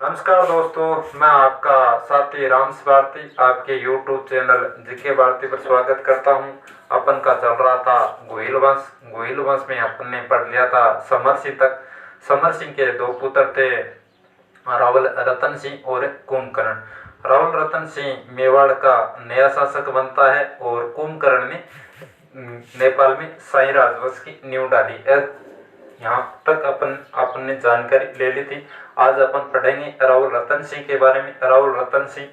नमस्कार दोस्तों, मैं आपका साथी रामस भारती आपके YouTube चैनल जीके भारती पर स्वागत करता हूं। अपन का चल रहा था गोहिल वंश में अपन ने पढ़ लिया था समर सिंह तक। समर सिंह के दो पुत्र थे, रावल रतन सिंह और कुंभकर्ण। रावल रतन सिंह मेवाड़ का नया शासक बनता है और कुंभकर्ण ने नेपाल में शाही राजवंश की नींव डाली। यहाँ तक अपन ने जानकारी ले ली थी। आज अपन पढ़ेंगे रावल रतन सिंह के बारे में। रावल रतन सिंह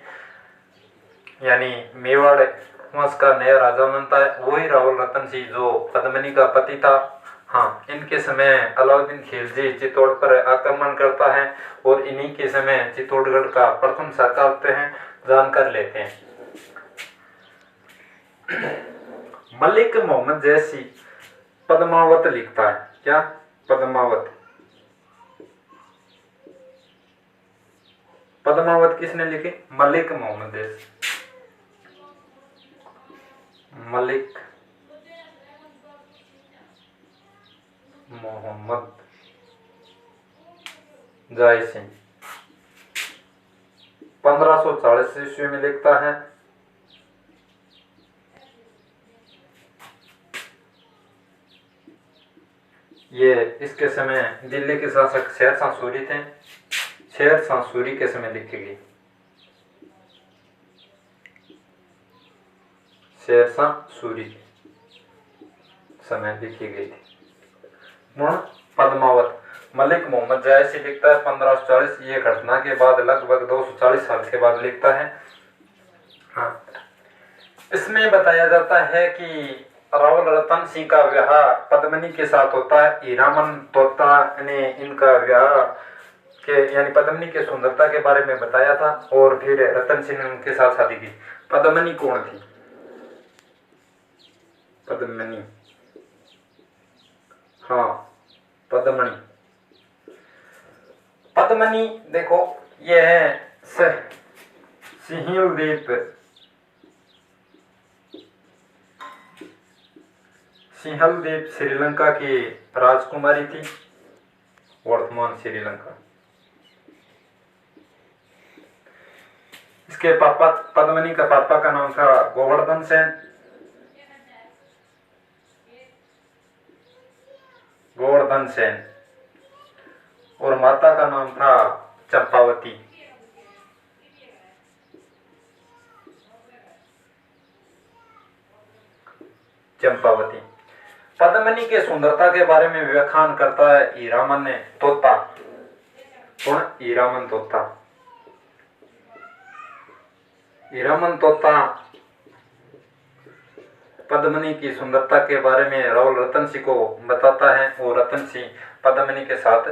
यानी मेवाड़ वंश का नया राजा बनता है, वही रावल रतन सिंह जो पद्मिनी का पति था। हाँ, इनके समय अलाउद्दीन खिलजी चित्तौड़ पर आक्रमण करता है और इन्हीं के समय चित्तौड़गढ़ का प्रथम शासक होते हैं। जानकर लेते हैं। मलिक मोहम्मद जैसी पद्मावत लिखता है। क्या? पद्मावत। पद्मावत किसने लिखी? मलिक मोहम्मद जैसी। मलिक मोहम्मद जाय सिंह 1540 ईस्वी में लिखता है। ये इसके समय दिल्ली के शासक शेरशाह सूरी थे। शेरशाह सूरी के समय लिखी गई। शेरशाह सूरी समय लिखी गई थी। पद्मावत मलिक मोहम्मद जायसी लिखता है 1540। ये घटना के बाद लगभग 240 साल के बाद लिखता है। हाँ, इसमें बताया जाता है कि रावल रतन सिंह का विवाह पद्मिनी के साथ होता है। हीरामन तोता ने इनका विवाह के यानी पद्मिनी के सुंदरता के बारे में बताया था और फिर रतन सिंह ने उनके साथ शादी की। पद्मिनी कौन थी? पद्मिनी, हाँ पद्मिनी। पद्मिनी देखो, यह है सिंहलदीप श्रीलंका की राजकुमारी थी, वर्तमान श्रीलंका। इसके पापा, पद्मिनी का पापा का नाम था गोवर्धन सेन। गोवर्धन सेन। और माता का नाम था चंपावती। चंपावती। पद्मिनी के सुंदरता के बारे में व्याख्यान करता है हीरामन ने तोता। कौन? हीरामन तोता। हीरामन तोता पद्मिनी की सुंदरता के बारे में रावल रतन सिंह को बताता है और रतन सिंह पद्मिनी के साथ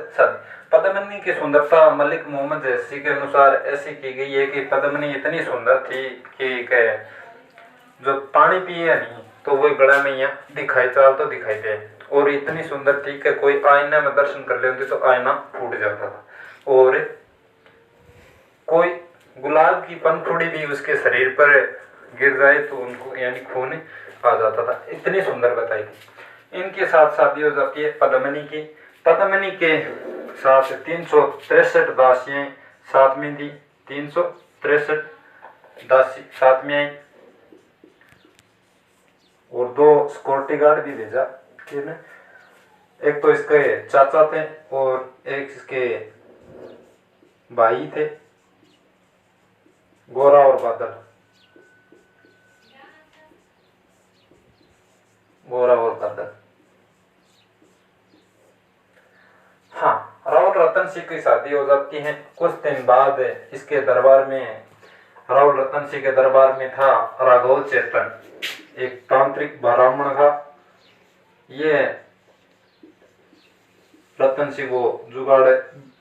पद्मिनी की सुंदरता मलिक मोहम्मद जैसी के अनुसार ऐसी की गई है कि पद्मिनी इतनी सुंदर थी कि जो पानी पिए नहीं तो वो गला में यहाँ दिखाई चाल तो दिखाई दे, और इतनी सुंदर थी कि कोई आईना में दर्शन कर लेते तो आईना फूट जाता था, और कोई गुलाब की पंखुड़ी भी उसके शरीर पर गिर जाए तो उनको यानी खून आ जाता था। इतनी सुंदर बताई थी। इनके साथ शादी हो जाती है पद्मिनी की। पद्मिनी के साथ 363 दासियां साथ में थी। 363 दासी साथ में आई और 2 सिक्योरिटी गार्ड भी भेजा। एक तो इसके चाचा थे और एक इसके भाई थे, गोरा और बादल। गोरा और बादल। हाँ, रावल रतन सिंह की शादी हो जाती है। कुछ दिन बाद इसके दरबार में, रावल रतन सिंह के दरबार में था राघव चेतन, एक तांत्रिक ब्राह्मण था। ये रतन सिंह को जुगाड़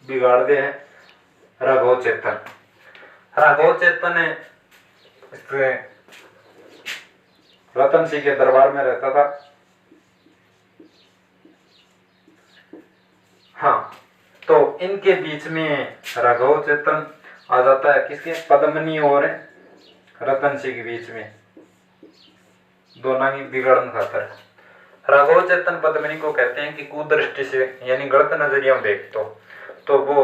बिगाड़ दे हैं। राघव चेतन रतन सिंह के दरबार में रहता था। हाँ, तो इनके बीच में राघव चेतन आ जाता है। किसके? पद्मिनी और रतन सिंह के बीच में, दोनों ही बिगड़न खातर। राघव चेतन पद्मिनी को कहते हैं कि कुदृष्टि से यानी गलत नजरिया में देख तो वो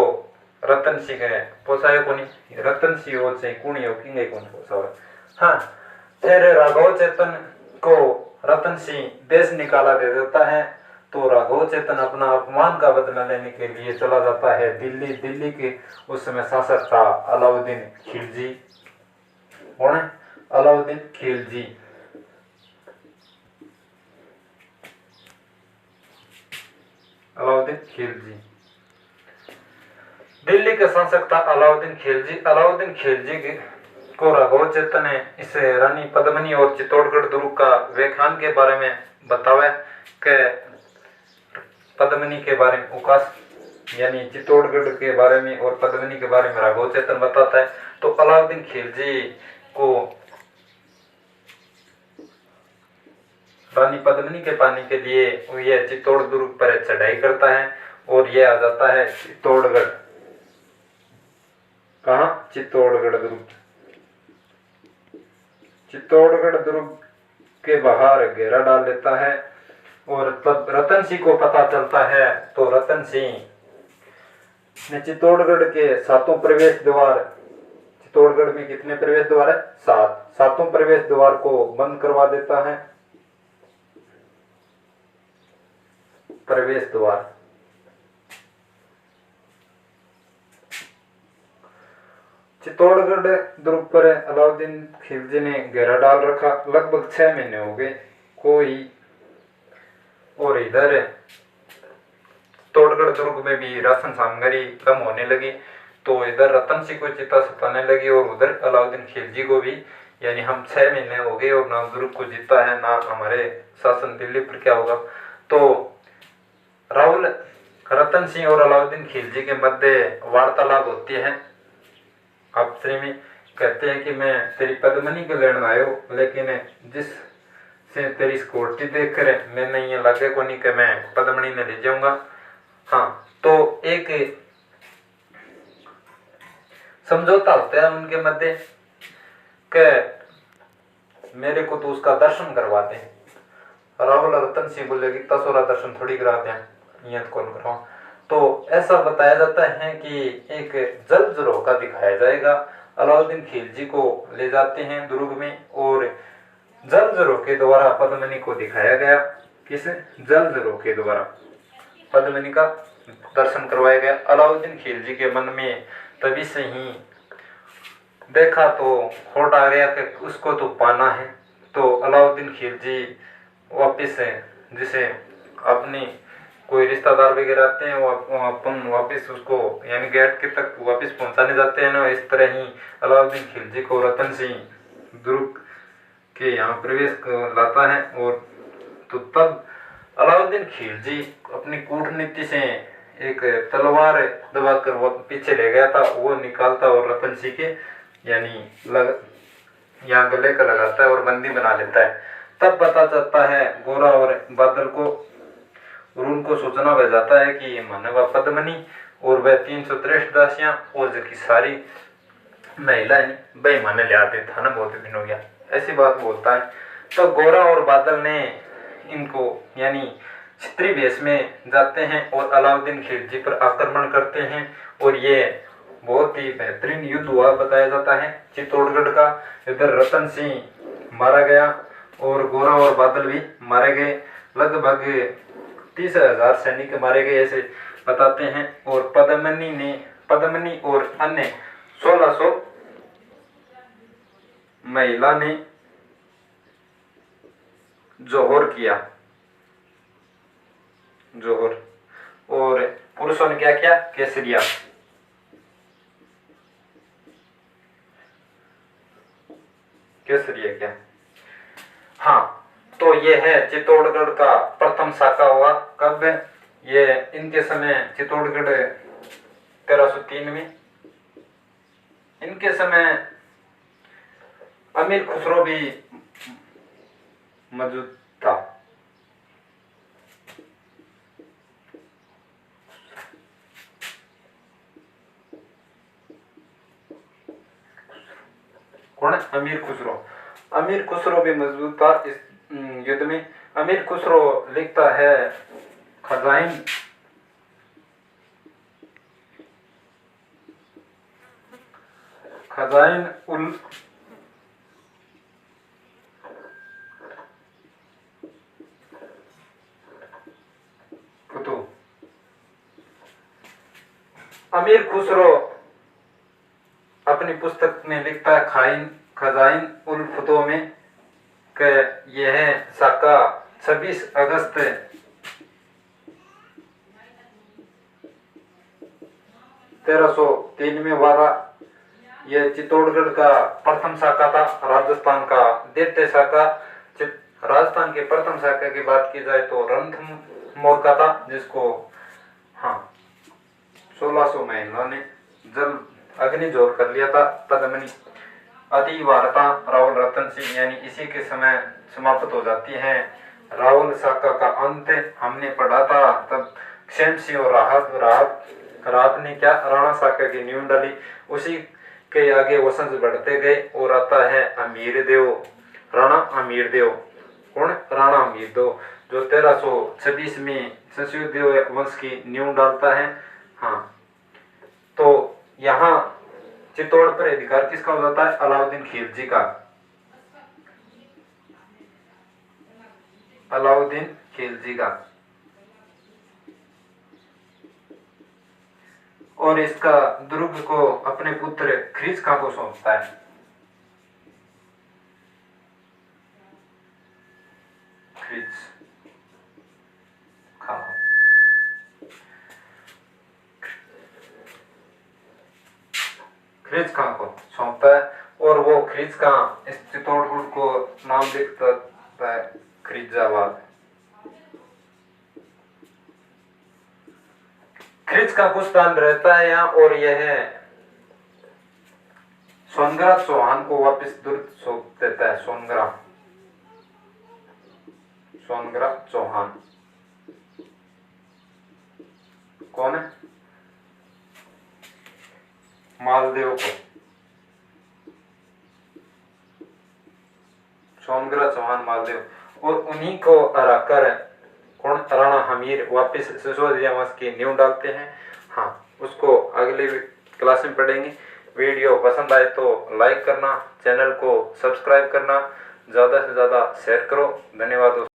रतन सिंह है पोसाए को नहीं, रतन सिंह हो चाहे कुणी हो किंगे कौन पोसावे। हाँ, फिर राघव चेतन को रतन सिंह देश निकाला दे देता है, तो राघव चेतन अपना अपमान का बदला लेने के लिए चला जाता है दिल्ली। दिल्ली के उस समय शासक था अलाउद्दीन खिलजी। कौन है? अलाउद्दीन खिलजी। अलाउद्दीन खिलजी दिल्ली के शासक था अलाउद्दीन खिलजी। अलाउद्दीन खिलजी को राघव चेतन ने इस रानी पद्मिनी और चित्तौड़गढ़ दुर्ग का व्याख्यान के बारे में बताया कि पद्मिनी के बारे में उकास यानी चित्तौड़गढ़ के बारे में और पद्मिनी के बारे में राघव चेतन बताता है। तो अलाउद्दीन खिलजी को रानी पद्मिनी के पाने के लिए यह चित्तौड़ दुर्ग पर चढ़ाई करता है और यह आ जाता है चित्तौड़गढ़। कहा? चित्तौड़गढ़ दुर्ग। चित्तौड़गढ़ दुर्ग के बाहर घेरा डाल लेता है और तब रतन सिंह को पता चलता है, तो रतन सिंह ने चित्तौड़गढ़ के 7 प्रवेश द्वार, चित्तौड़गढ़ में कितने प्रवेश द्वार है? 7। 7 प्रवेश द्वार को बंद करवा देता है। प्रवेश द्वार चित्तौड़गढ़ दुर्ग पर अलाउद्दीन खिलजी ने घेरा डाल रखा। लगभग 6 महीने हो गए कोई, और इधर चित्तौड़गढ़ दुर्ग में भी राशन सामग्री कम होने लगी, तो इधर रतन सिंह को चिंता सताने लगी और उधर अलाउद्दीन खिलजी को भी। यानी हम 6 महीने हो गए और ना दुर्ग को जीता है, ना हमारे शासन दिल्ली पर क्या होगा। तो राहुल रतन सिंह और अलाउद्दीन खिलजी के मध्य वार्तालाप होती है। आपस में कहते हैं कि मैं तेरी पद्मिनी को लेने आयो, लेकिन जिस से तेरी सिक्योरिटी देख कर मैं नहीं ये लगे को नहीं कि मैं पद्मिनी ने ले जाऊंगा। हाँ, तो एक समझौता होता है उनके मध्य कि मेरे को तो उसका दर्शन करवा दे। राहुल रतन सिंह बोले कि तसोरा दर्शन थोड़ी करा दें, नियत कौन कराओ। तो ऐसा बताया जाता है कि एक जल झरोखा दिखाया जाएगा। अलाउद्दीन खिलजी को ले जाते हैं दुर्ग में और जल झरोखे द्वारा पद्मिनी को दिखाया गया। किस? जल झरोखे द्वारा पद्मिनी का दर्शन करवाया गया। अलाउद्दीन खिलजी के मन में तभी से ही देखा तो होट आ गया कि उसको तो पाना है। तो अलाउद्दीन खिलजी वापिस जिसे अपनी कोई रिश्तेदार वगैरह आते हैं वो अपन वापस उसको यानी गेट के तक वापस पहुंचाने जाते हैं ना, इस तरह ही अलाउद्दीन खिलजी को रतन सिंह दुर्ग के यहाँ प्रवेश लाता है। और तो तब अलाउद्दीन खिलजी अपनी कूटनीति से एक तलवार दबाकर वो पीछे ले गया था, वो निकालता और रतन सिंह के यानी यहाँ गले का लगाता है और बंदी बना लेता है। तब पता चलता है गोरा और बादल को और उनको सूचना भेजाता है कि मानवा पद्मिनी और वह 363 दासियां और जो की सारी महिलाएं भाई माने ले आते था ना, बहुत दिन हो गया, ऐसी बात बोलता है। तो गोरा और बादल ने इनको यानी क्षत्रिय वेश में जाते हैं और अलाउद्दीन खिलजी पर आक्रमण करते हैं और ये बहुत ही बेहतरीन युद्ध हुआ बताया जाता है चित्तौड़गढ़ का। इधर रतन सिंह मारा गया और गोरा और बादल भी मारे गए। लगभग 30,000 सैनिक मारे गए ऐसे बताते हैं। और पद्मिनी और अन्य 1600 महिला ने जोहर किया, जोहर, और पुरुषों ने क्या किया? केसरिया। केसरिया क्या? हाँ, तो ये है चित्तौड़गढ़ का प्रथम शाखा हुआ। कब? ये इनके समय चित्तौड़गढ़ 1303 में। इनके समय अमीर खुसरो भी मौजूद था। कौन है? अमीर खुसरो। अमीर खुसरो भी मौजूद था इस युद्ध में। अमीर खुसरो लिखता है खजाइन खजाइन उल फुतूह। अमीर खुसरो अपनी पुस्तक में लिखता है खजाइन उल फुतूह में कि यह साका 26 अगस्त 1303 में वाला। यह चित्तौड़गढ़ का प्रथम शाखा था, राजस्थान का द्वितीय शाखा। राजस्थान के प्रथम शाखा की बात की जाए तो रणथंभौर का था, जिसको 1600 में इन्होंने जल अग्निजोर कर लिया था। पद्मनी अति वार्ता राहुल रतन सिंह, यानी इसी के समय समाप्त हो जाती है। राहुल शाखा का अंत हमने पढ़ा था, तब क्षेम सिंह और राहत ने क्या राणा शाखा की नींव डाली। उसी के आगे वंशज बढ़ते गए और आता है अमीर देव, राणा अमीर देव। कौन? राणा अमीर देव, जो 1326 में संशोधित वंश की नींव डालता है। तो यहाँ चित्तौड़ पर अधिकार किसका हो जाता है? अलाउद्दीन खिलजी का। अलाउद्दीन खिलजी का। और इसका दुर्ग को अपने पुत्र खरीज खां को सौंपता है। खरीज खां को सौंपता है, और वो खरीज खां इस चित्तौड़गढ़ को नाम लिखता है खरीजाबाद। खरीज का कुछ स्थान रहता है यहाँ, और यह सोनग्रा चौहान को वापस दुर्ग सौंप देता है। सोनग्रा चौहान कौन है? मालदेव को। सोनग्रा चौहान मालदेव, और उन्हीं को हराकर कौन? राणा हमीर वापस सिसोदिया वंश की नींव डालते हैं। उसको अगले क्लास में पढ़ेंगे। वीडियो पसंद आए तो लाइक करना, चैनल को सब्सक्राइब करना, ज़्यादा से ज़्यादा शेयर करो। धन्यवाद दोस्तों।